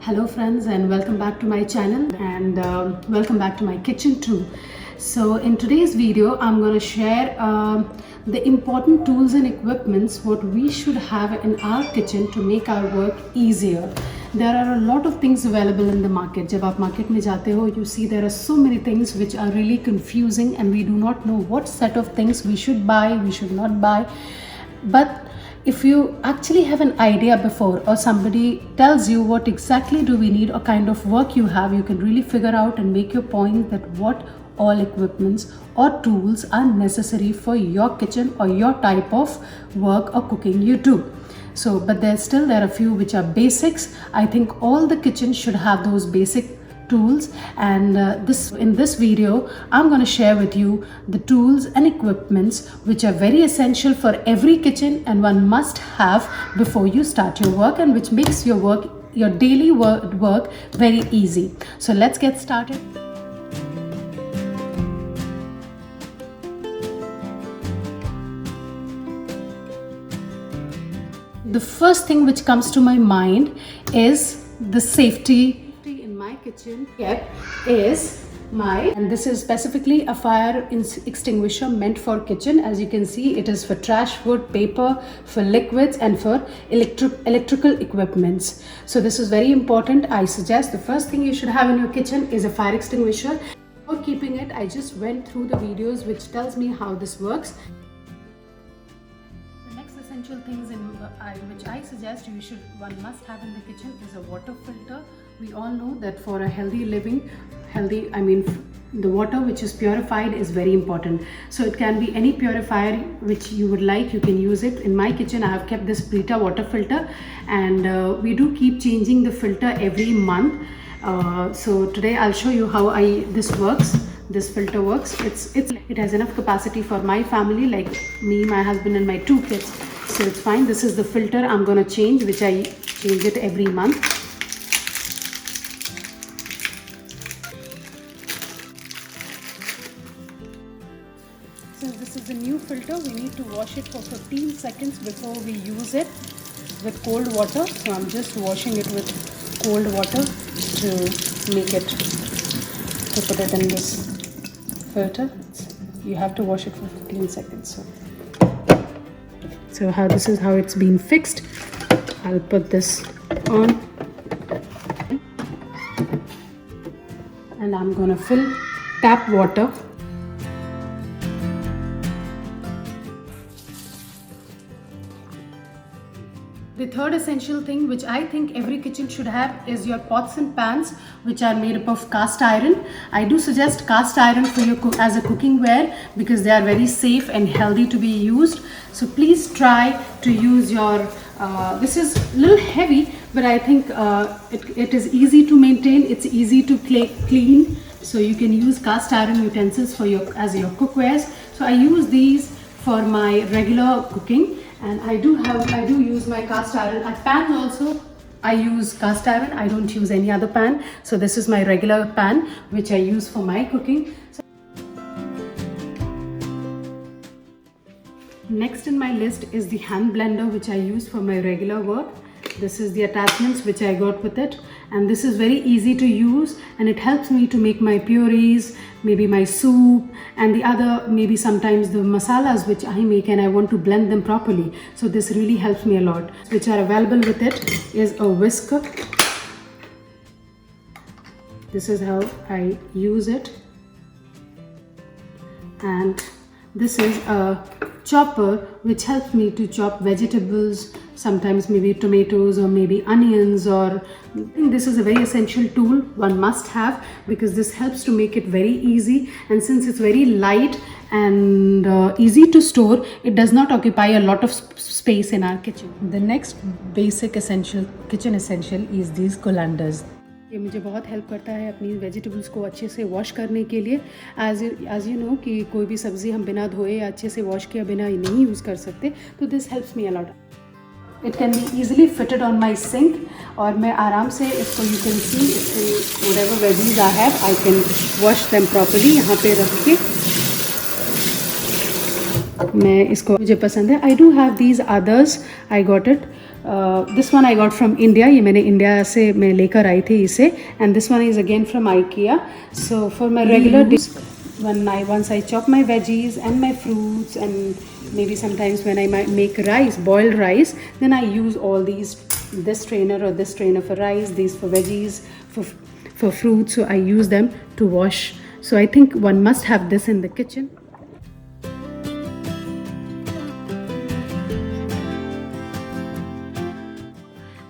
Hello friends, and welcome back to my channel, and welcome back to my kitchen too. So in today's video I'm going to share the important tools and equipments what we should have in our kitchen to make our work easier. There are a lot of things available in the market. जब आप market में जाते हो, you see there are so many things which are really confusing and we do not know what set of things we should buy, we should not buy. But if you actually have an idea before, or somebody tells you what exactly do we need or kind of work you have, you can really figure out and make your point that what all equipments or tools are necessary for your kitchen or your type of work or cooking you do. So but there are a few which are basics. I think all the kitchens should have those basic tools, and in this video I'm going to share with you the tools and equipments which are very essential for every kitchen and one must have before you start your work, and which makes your daily work very easy. So let's get started. The first thing which comes to my mind is the safety in my kitchen. And this is specifically a fire extinguisher meant for kitchen. As you can see, it is for trash, wood, paper, for liquids, and for electrical equipments. So this is very important. I suggest the first thing you should have in your kitchen is a fire extinguisher. For keeping it, I just went through the videos which tells me how this works. Essential things which I suggest one must have in the kitchen is a water filter. We all know that for a healthy living, the water which is purified is very important. So it can be any purifier which you would like, you can use it. In my kitchen I have kept this Brita water filter, and we do keep changing the filter every month. So today I'll show you how this filter works. It has enough capacity for my family, like me, my husband, and my 2 kids. So it's fine. This is the filter I'm going to change, which I change it every month. Since this is a new filter, we need to wash it for 15 seconds before we use it with cold water. So I'm just washing it with cold water to put it in this filter. You have to wash it for 15 seconds. So this is how it's been fixed. I'll put this on, and I'm gonna fill tap water. The third essential thing which I think every kitchen should have is your pots and pans, which are made up of cast iron. I do suggest cast iron for as a cooking ware because they are very safe and healthy to be used. So please try to use your, this is a little heavy, but I think it is easy to maintain, it's easy to clean. So you can use cast iron utensils as your cookwares. So I use these for my regular cooking. And I do use my cast iron. At pans also I use cast iron. I don't use any other pan. So this is my regular pan which I use for my cooking. Next in my list is the hand blender which I use for my regular work. This is the attachments which I got with it, and this is very easy to use, and it helps me to make my purees, maybe my soup, and maybe sometimes the masalas which I make and I want to blend them properly. So this really helps me a lot. Which are available with it is a whisker. This is how I use it, and this is a chopper which helps me to chop vegetables, sometimes maybe tomatoes or maybe onions, or I think this is a very essential tool one must have because this helps to make it very easy, and since it's very light and easy to store, it does not occupy a lot of space in our kitchen. The next basic kitchen essential is these colanders. ये मुझे बहुत help करता है अपनी vegetables को अच्छे से wash करने के लिए. एज यू नो कि कोई भी सब्ज़ी हम बिना धोए या अच्छे से वॉश किए बिना नहीं यूज़ कर सकते, तो this helps me a lot. It can be easily fitted on my sink, और मैं आराम से इसको, you can see, whatever veggies I have, I can wash them properly यहाँ पे रख के. मैं इसको मुझे पसंद है. I do have these others. I got it. This one I got from India. ये मैंने इंडिया से मैं लेकर आई थी इसे. And this one is again from IKEA. So for my regular dish, once I chop my veggies and my fruits, and maybe sometimes when I might make rice, boiled rice, then I use all these, this strainer or this strainer for rice, these for veggies, for fruits. So I use them to wash. So I think one must have this in the kitchen.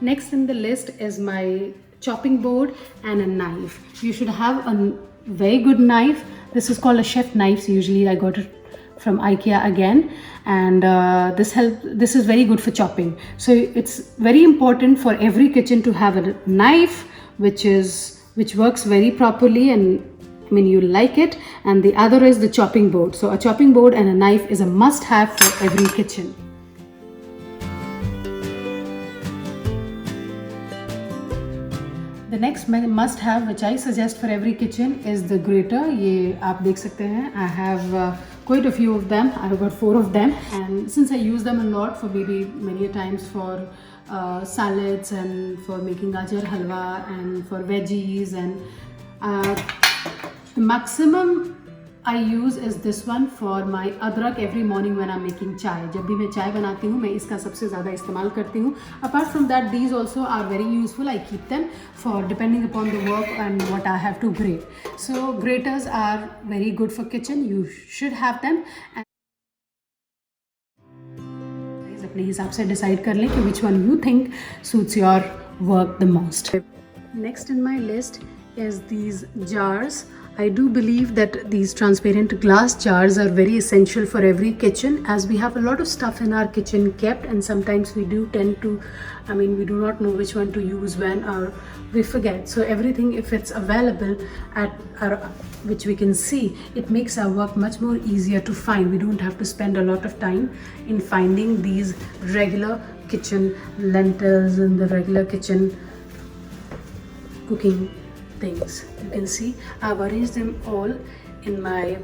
Next in the list is my chopping board and a knife. You should have a very good knife. This is called a chef knife. Usually I got it from IKEA again, and this is very good for chopping. So it's very important for every kitchen to have a knife which works very properly, and I mean you like it. And the other is the chopping board. So a chopping board and a knife is a must have for every kitchen. The next must have which I suggest for every kitchen is the grater. ये आप देख सकते हैं. I have quite a few of them. I have got 4 of them, and since I use them a lot for maybe many times for salads and for making gajar halwa and for veggies, and the maximum I use is this one for my adrak every morning when I'm making chai. जब भी मैं चाय बनाती हूँ मैं इसका सबसे ज़्यादा इस्तेमाल करती हूँ. Apart from that, these also are very useful. I keep them for depending upon the work and what I have to grate. So graters are very good for kitchen. You should have them. And अपने हिसाब से decide कर लें कि which one you think suits your work the most. Next in my list is these jars. I do believe that these transparent glass jars are very essential for every kitchen, as we have a lot of stuff in our kitchen kept, and sometimes we do tend to, we do not know which one to use when, or we forget. So everything, if it's available at our, which we can see, it makes our work much more easier to find. We don't have to spend a lot of time in finding these regular kitchen lentils and the regular kitchen cooking things. You can see I've arranged them all in my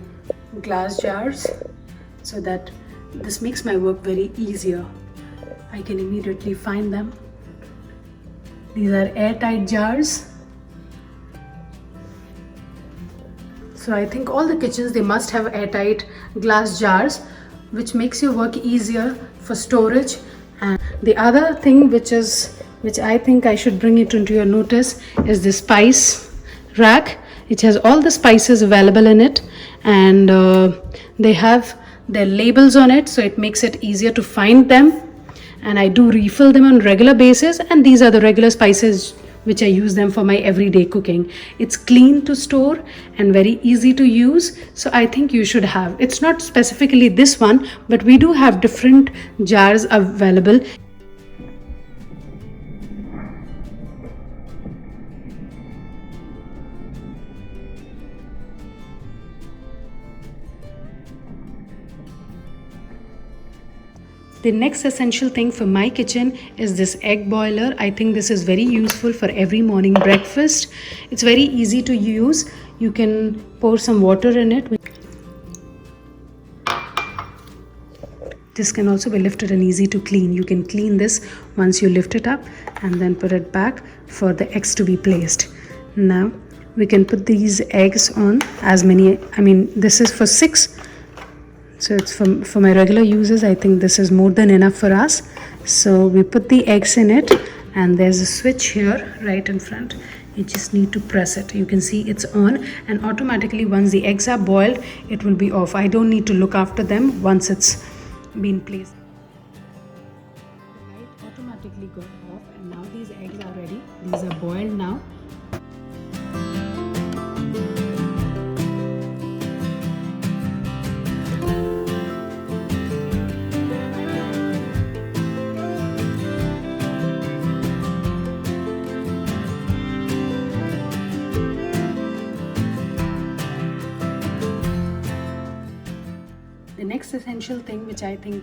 glass jars so that this makes my work very easier. I can immediately find them. These are airtight jars. So I think all the kitchens, they must have airtight glass jars, which makes your work easier for storage. And the other thing which I think I should bring it into your notice is the spice rack. It has all the spices available in it, and they have their labels on it, so it makes it easier to find them. And I do refill them on regular basis, and these are the regular spices which I use them for my everyday cooking. It's clean to store and very easy to use, so I think you should have. It's not specifically this one, but we do have different jars available. The next essential thing for my kitchen is this egg boiler. I think this is very useful for every morning breakfast. It's very easy to use. You can pour some water in it. This can also be lifted and easy to clean. You can clean this once you lift it up and then put it back for the eggs to be placed. Now we can put these eggs on as many, this is for 6. So it's for my regular users. I think this is more than enough for us. So we put the eggs in it, and there's a switch here right in front. You just need to press it. You can see it's on, and automatically once the eggs are boiled, it will be off. I don't need to look after them once it's been placed. The light automatically got off, and now these eggs are ready. These are boiled now. The next next essential thing which I think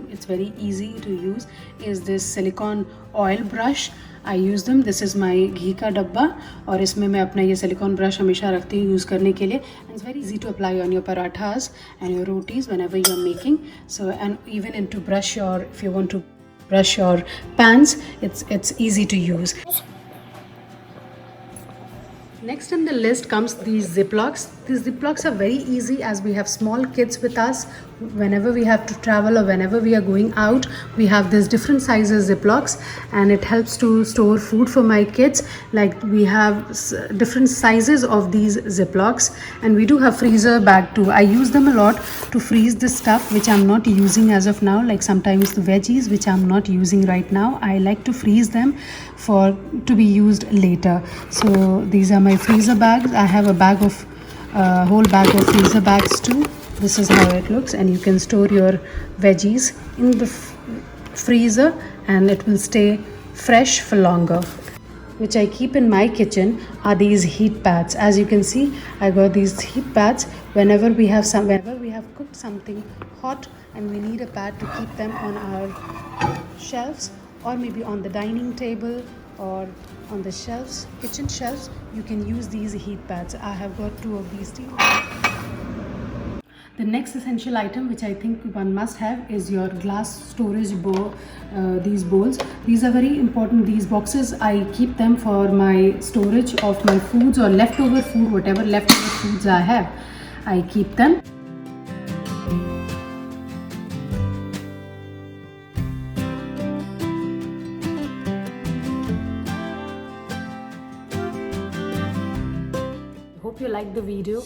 it's very easy to use is this silicone oil brush. I use them. This is my घी का डब्बा और इसमें मैं अपना ये silicone brush हमेशा रखती हूँ यूज़ करने के लिए. And it's very easy to apply on your parathas and your rotis whenever you're making. So and even into brush your, if you want to brush your pans, it's easy to use. Next in the list comes these Ziplocs. These Ziplocs are very easy as we have small kids with us. Whenever we have to travel or whenever we are going out, we have these different sizes Ziplocs, and it helps to store food for my kids. Like we have different sizes of these Ziplocs, and we do have freezer bag too. I use them a lot to freeze the stuff which I'm not using as of now, like sometimes the veggies which I'm not using right now. I like to freeze them to be used later. So these are my freezer bags. I have a bag of whole bag of freezer bags too. This is how it looks, and you can store your veggies in the freezer and it will stay fresh for longer. Which I keep in my kitchen are these heat pads. As you can see, I got these heat pads. Whenever we have cooked something hot and we need a pad to keep them on our shelves, or maybe on the dining table or on the shelves, kitchen shelves, you can use these heat pads. I have got 2 of these too. The next essential item which I think one must have is your glass storage bowl. These bowls, these are very important. These boxes, I keep them for my storage of my foods or leftover food, whatever leftover foods I have, I keep them. Hope you liked the video.